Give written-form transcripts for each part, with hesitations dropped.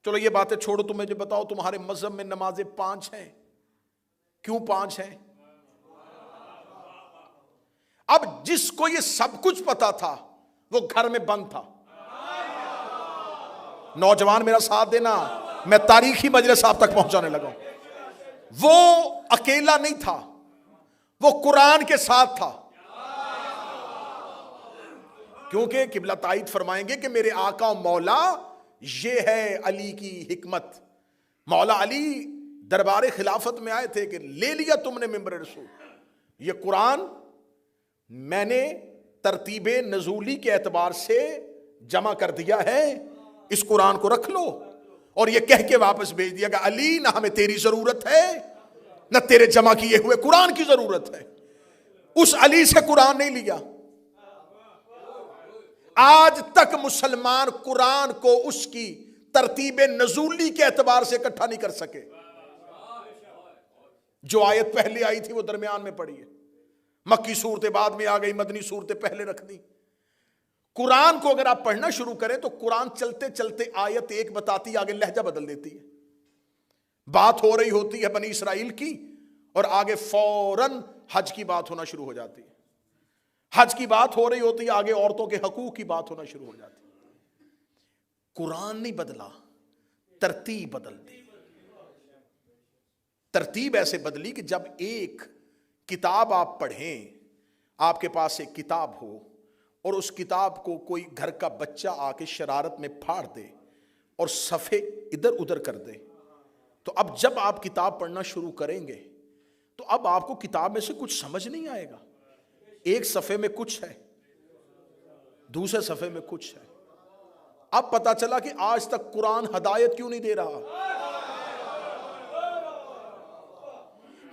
چلو یہ باتیں چھوڑو، تم مجھے بتاؤ تمہارے مذہب میں نمازیں 5 ہیں، کیوں 5 ہیں؟ اب جس کو یہ سب کچھ پتا تھا وہ گھر میں بند تھا. نوجوان میرا ساتھ دینا، میں تاریخی مجلس آپ تک پہنچانے لگا ہوں. وہ اکیلا نہیں تھا، وہ قرآن کے ساتھ تھا. کیونکہ قبلہ تائید فرمائیں گے کہ میرے آقا و مولا یہ ہے علی کی حکمت. مولا علی دربار خلافت میں آئے تھے کہ لے لیا تم نے ممبر رسول، یہ قرآن میں نے ترتیب نزولی کے اعتبار سے جمع کر دیا ہے، اس قرآن کو رکھ لو. اور یہ کہہ کے واپس بھیج دیا کہ علی نہ ہمیں تیری ضرورت ہے نہ تیرے جمع کیے ہوئے قرآن کی ضرورت ہے. اس علی سے قرآن نہیں لیا. آج تک مسلمان قرآن کو اس کی ترتیب نزولی کے اعتبار سے اکٹھا نہیں کر سکے. جو آیت پہلے آئی تھی وہ درمیان میں پڑی ہے، مکی صورتیں بعد میں آ گئی، مدنی صورتیں پہلے رکھ دی. قرآن کو اگر آپ پڑھنا شروع کریں تو قرآن چلتے چلتے آیت ایک بتاتی آگے لہجہ بدل دیتی ہے. بات ہو رہی ہوتی ہے بنی اسرائیل کی اور آگے فوراً حج کی بات ہونا شروع ہو جاتی ہے. حج کی بات ہو رہی ہوتی ہے آگے عورتوں کے حقوق کی بات ہونا شروع ہو جاتی ہے. قرآن نہیں بدلا، ترتیب بدل دی. ترتیب ایسے بدلی کہ جب ایک کتاب آپ پڑھیں، آپ کے پاس ایک کتاب ہو اور اس کتاب کو کوئی گھر کا بچہ آ کے شرارت میں پھاڑ دے اور صفحے ادھر ادھر کر دے، تو اب جب آپ کتاب پڑھنا شروع کریں گے تو اب آپ کو کتاب میں سے کچھ سمجھ نہیں آئے گا. ایک صفحے میں کچھ ہے، دوسرے صفحے میں کچھ ہے. اب پتا چلا کہ آج تک قرآن ہدایت کیوں نہیں دے رہا.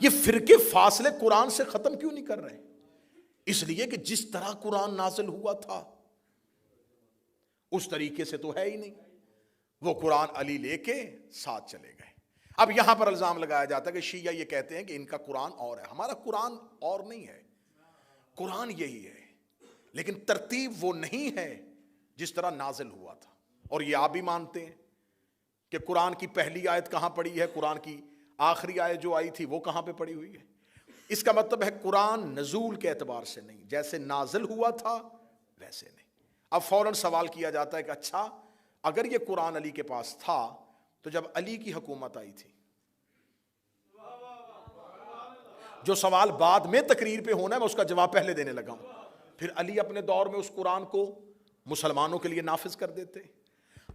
یہ فرقے فاصلے قرآن سے ختم کیوں نہیں کر رہے؟ اس لیے کہ جس طرح قرآن نازل ہوا تھا اس طریقے سے تو ہے ہی نہیں. وہ قرآن علی لے کے ساتھ چلے گئے. اب یہاں پر الزام لگایا جاتا ہے کہ شیعہ یہ کہتے ہیں کہ ان کا قرآن اور ہے. ہمارا قرآن اور نہیں ہے، قرآن یہی ہے، لیکن ترتیب وہ نہیں ہے جس طرح نازل ہوا تھا. اور یہ آپ بھی مانتے ہیں کہ قرآن کی پہلی آیت کہاں پڑی ہے، قرآن کی آخری آیت جو آئی تھی وہ کہاں پہ پڑی ہوئی ہے. اس کا مطلب ہے قرآن نزول کے اعتبار سے نہیں، جیسے نازل ہوا تھا ویسے نہیں. اب فوراً سوال کیا جاتا ہے کہ اچھا اگر یہ قرآن علی کے پاس تھا تو جب علی کی حکومت آئی تھی، جو سوال بعد میں تقریر پہ ہونا ہے میں اس کا جواب پہلے دینے لگا ہوں. پھر علی اپنے دور میں اس قرآن کو مسلمانوں کے لیے نافذ کر دیتے.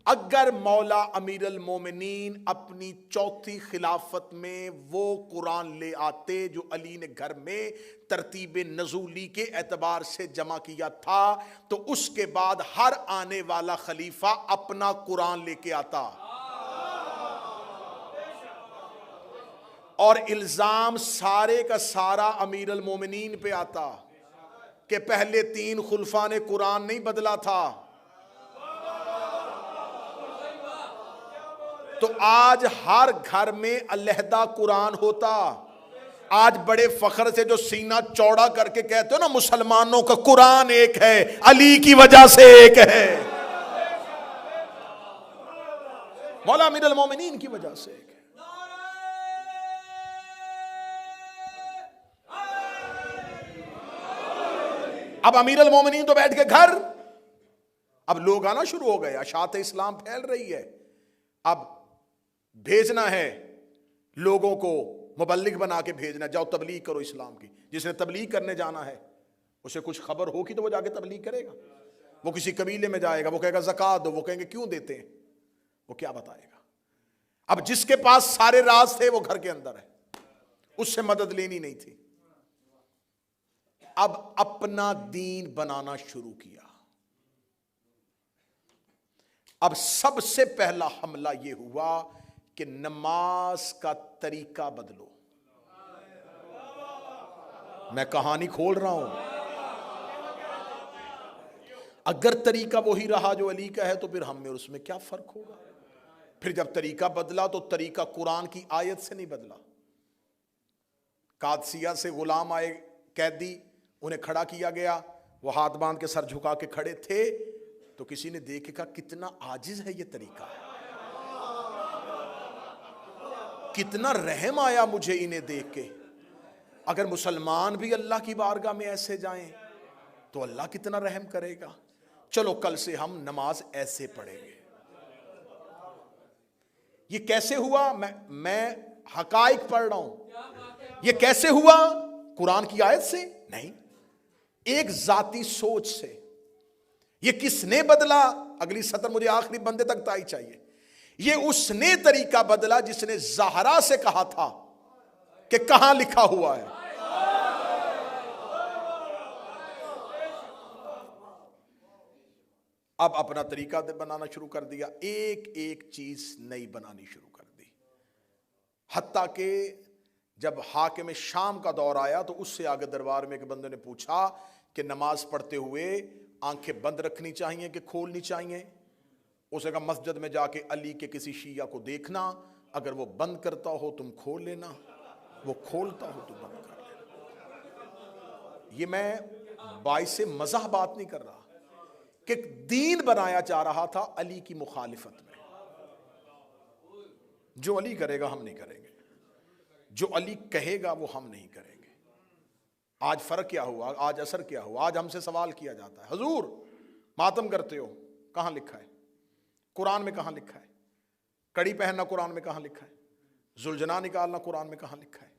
اگر مولا امیر المومنین اپنی چوتھی خلافت میں وہ قرآن لے آتے جو علی نے گھر میں ترتیب نزولی کے اعتبار سے جمع کیا تھا تو اس کے بعد ہر آنے والا خلیفہ اپنا قرآن لے کے آتا اور الزام سارے کا سارا امیر المومنین پہ آتا کہ پہلے 3 خلفاء نے قرآن نہیں بدلا تھا. تو آج ہر گھر میں علیحدہ قرآن ہوتا. آج بڑے فخر سے جو سینہ چوڑا کر کے کہتے ہو نا مسلمانوں کا قرآن ایک ہے، علی کی وجہ سے ایک ہے، مولا امیر المومنین کی وجہ سے ایک ہے. اب امیر المومنین تو بیٹھ کے گھر، اب لوگ آنا شروع ہو گئے، اشاعت اسلام پھیل رہی ہے. اب بھیجنا ہے لوگوں کو، مبلغ بنا کے بھیجنا، جاؤ تبلیغ کرو اسلام کی. جس نے تبلیغ کرنے جانا ہے اسے کچھ خبر ہوگی تو وہ جا کے تبلیغ کرے گا. وہ کسی قبیلے میں جائے گا، وہ کہے گا زکوٰۃ دو، وہ کہیں گے کیوں دیتے ہیں، وہ کیا بتائے گا. اب جس کے پاس سارے راز تھے وہ گھر کے اندر ہے، اس سے مدد لینی نہیں تھی. اب اپنا دین بنانا شروع کیا. اب سب سے پہلا حملہ یہ ہوا کہ نماز کا طریقہ بدلو. میں کہانی کھول رہا ہوں. اگر طریقہ وہی رہا جو علی کا ہے تو پھر ہم میں اس میں کیا فرق ہوگا. پھر جب طریقہ بدلا تو طریقہ قرآن کی آیت سے نہیں بدلا. قادسیہ سے غلام آئے قیدی، انہیں کھڑا کیا گیا، وہ ہاتھ باندھ کے سر جھکا کے کھڑے تھے تو کسی نے دیکھ کے کہا کتنا عاجز ہے یہ طریقہ. کتنا رحم آیا مجھے انہیں دیکھ کے. اگر مسلمان بھی اللہ کی بارگاہ میں ایسے جائیں تو اللہ کتنا رحم کرے گا. چلو کل سے ہم نماز ایسے پڑھیں گے. یہ کیسے ہوا؟ میں حقائق پڑھ رہا ہوں. یہ کیسے ہوا؟ قرآن کی آیت سے نہیں، ایک ذاتی سوچ سے. یہ کس نے بدلا؟ اگلی سطر مجھے آخری بندے تک تائی چاہیے. یہ اس نے طریقہ بدلا جس نے زہرا سے کہا تھا کہ کہاں لکھا ہوا ہے. اب اپنا طریقہ بنانا شروع کر دیا، ایک ایک چیز نئی بنانی شروع کر دی. حتیٰ کہ جب حاکم شام کا دور آیا تو اس سے آگے دربار میں ایک بندے نے پوچھا کہ نماز پڑھتے ہوئے آنکھیں بند رکھنی چاہیے کہ کھولنی چاہیے؟ اسے کہا مسجد میں جا کے علی کے کسی شیعہ کو دیکھنا، اگر وہ بند کرتا ہو تم کھول لینا، وہ کھولتا ہو تو بند کر لینا. یہ میں باعث مزاح بات نہیں کر رہا کہ دین بنایا جا رہا تھا علی کی مخالفت میں. جو علی کرے گا ہم نہیں کریں گے، جو علی کہے گا وہ ہم نہیں کریں گے. آج فرق کیا ہوا؟ آج اثر کیا ہوا؟ آج ہم سے سوال کیا جاتا ہے، حضور ماتم کرتے ہو، کہاں لکھا ہے؟ قرآن میں کہاں لکھا ہے؟ کڑی پہننا قرآن میں کہاں لکھا ہے؟ زلجنا نکالنا قرآن میں کہاں لکھا ہے؟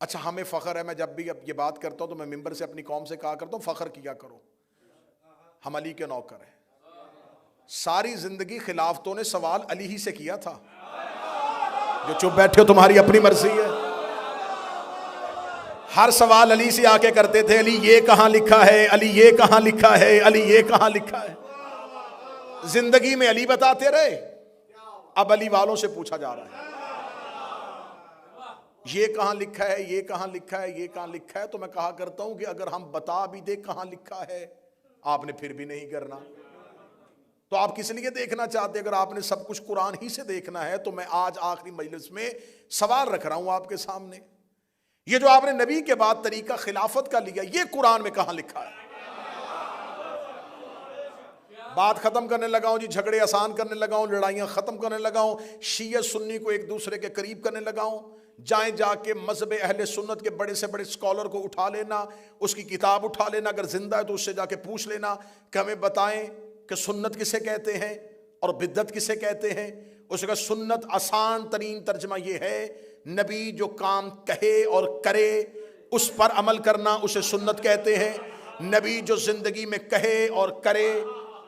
اچھا ہمیں فخر ہے، میں جب بھی اب یہ بات کرتا ہوں تو میں ممبر سے اپنی قوم سے کہا کرتا ہوں فخر کیا کرو، ہم علی کے نوکر ہیں. ساری زندگی خلافتوں نے سوال علی ہی سے کیا تھا. جو چپ بیٹھے ہو تمہاری اپنی مرضی ہے. ہر سوال علی سے آ کے کرتے تھے، علی یہ کہاں لکھا ہے، علی یہ کہاں لکھا ہے، علی یہ کہاں لکھا ہے. زندگی میں علی بتاتے رہے، اب علی والوں سے پوچھا جا رہا ہے یہ کہاں لکھا ہے، یہ کہاں لکھا ہے، یہ کہاں لکھا ہے. تو میں کہا کرتا ہوں کہ اگر ہم بتا بھی دیں کہاں لکھا ہے آپ نے پھر بھی نہیں کرنا تو آپ کس لیے دیکھنا چاہتے؟ اگر آپ نے سب کچھ قرآن ہی سے دیکھنا ہے تو میں آج آخری مجلس میں سوال رکھ رہا ہوں آپ کے سامنے، یہ جو آپ نے نبی کے بعد طریقہ خلافت کا لیا یہ قرآن میں کہاں لکھا ہے؟ بات ختم کرنے لگا ہوں جی، جھگڑے آسان کرنے لگا ہوں، لڑائیاں ختم کرنے لگا ہوں، شیعہ سنی کو ایک دوسرے کے قریب کرنے لگا ہوں. جائیں جا کے مذہب اہل سنت کے بڑے سے بڑے اسکالر کو اٹھا لینا، اس کی کتاب اٹھا لینا، اگر زندہ ہے تو اس سے جا کے پوچھ لینا کہ ہمیں بتائیں کہ سنت کسے کہتے ہیں اور بدعت کسے کہتے ہیں. اس کا سنت آسان ترین ترجمہ یہ ہے، نبی جو کام کہے اور کرے اس پر عمل کرنا اسے سنت کہتے ہیں. نبی جو زندگی میں کہے اور کرے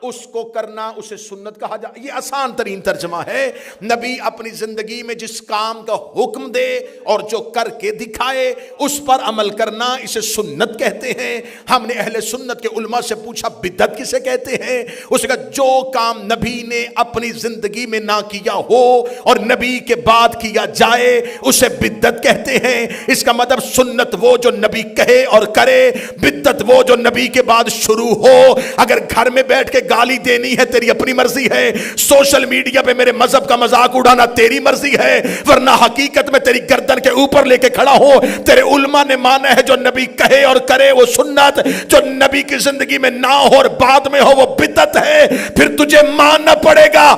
اس کو کرنا اسے سنت کہا جائے. یہ آسان ترین ترجمہ ہے. نبی اپنی زندگی میں جس کام کا حکم دے اور جو کر کے دکھائے اس پر عمل کرنا اسے سنت کہتے ہیں. ہم نے اہل سنت کے علماء سے پوچھا بدعت کسے کہتے ہیں؟ اس کا جو کام نبی نے اپنی زندگی میں نہ کیا ہو اور نبی کے بعد کیا جائے اسے بدعت کہتے ہیں. اس کا مطلب سنت وہ جو نبی کہے اور کرے، بدعت وہ جو نبی کے بعد شروع ہو. اگر گھر میں بیٹھ کے گالی دینی ہے تیری اپنی مرضی ہے، سوشل میڈیا پہ میرے مذہب کا مذاق اڑانا تیری مرضی ہے، ورنہ حقیقت میں تیری گردن کے اوپر لے کے کھڑا ہو. تیرے علماء نے مانا ہے جو نبی کہے اور کرے وہ سنت، جو نبی کی زندگی میں نہ ہو اور بعد میں ہو وہ بدعت ہے. پھر تجھے ماننا پڑے گا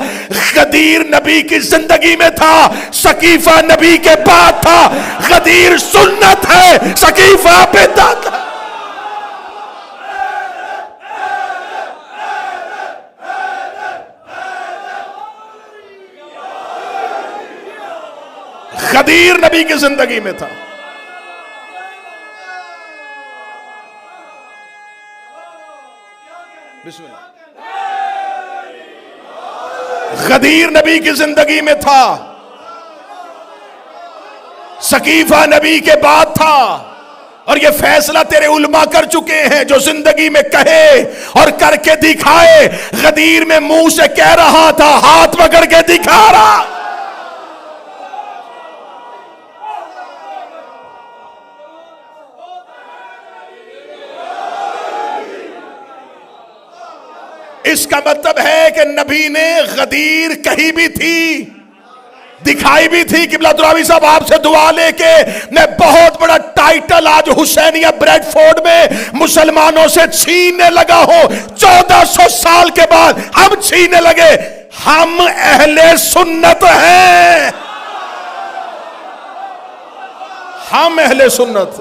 غدیر نبی کی زندگی میں تھا، سقیفہ نبی کے بعد تھا. غدیر سنت ہے، سقیفہ بدعت ہے. غدیر نبی کی زندگی میں تھا. بسم اللہ. غدیر نبی کی زندگی میں تھا، سقیفہ نبی کے بعد تھا. اور یہ فیصلہ تیرے علماء کر چکے ہیں، جو زندگی میں کہے اور کر کے دکھائے. غدیر میں منہ سے کہہ رہا تھا، ہاتھ پکڑ کے دکھا رہا. اس کا مطلب ہے کہ نبی نے غدیر کہی بھی تھی، دکھائی بھی تھی. قبلہ دراوی صاحب آپ سے دعا لے کے میں بہت بڑا ٹائٹل آج حسینیہ بریڈ فورڈ میں مسلمانوں سے چھیننے لگا ہوں. 1400 سال کے بعد ہم چھیننے لگے. ہم اہل سنت ہیں. ہم اہل سنت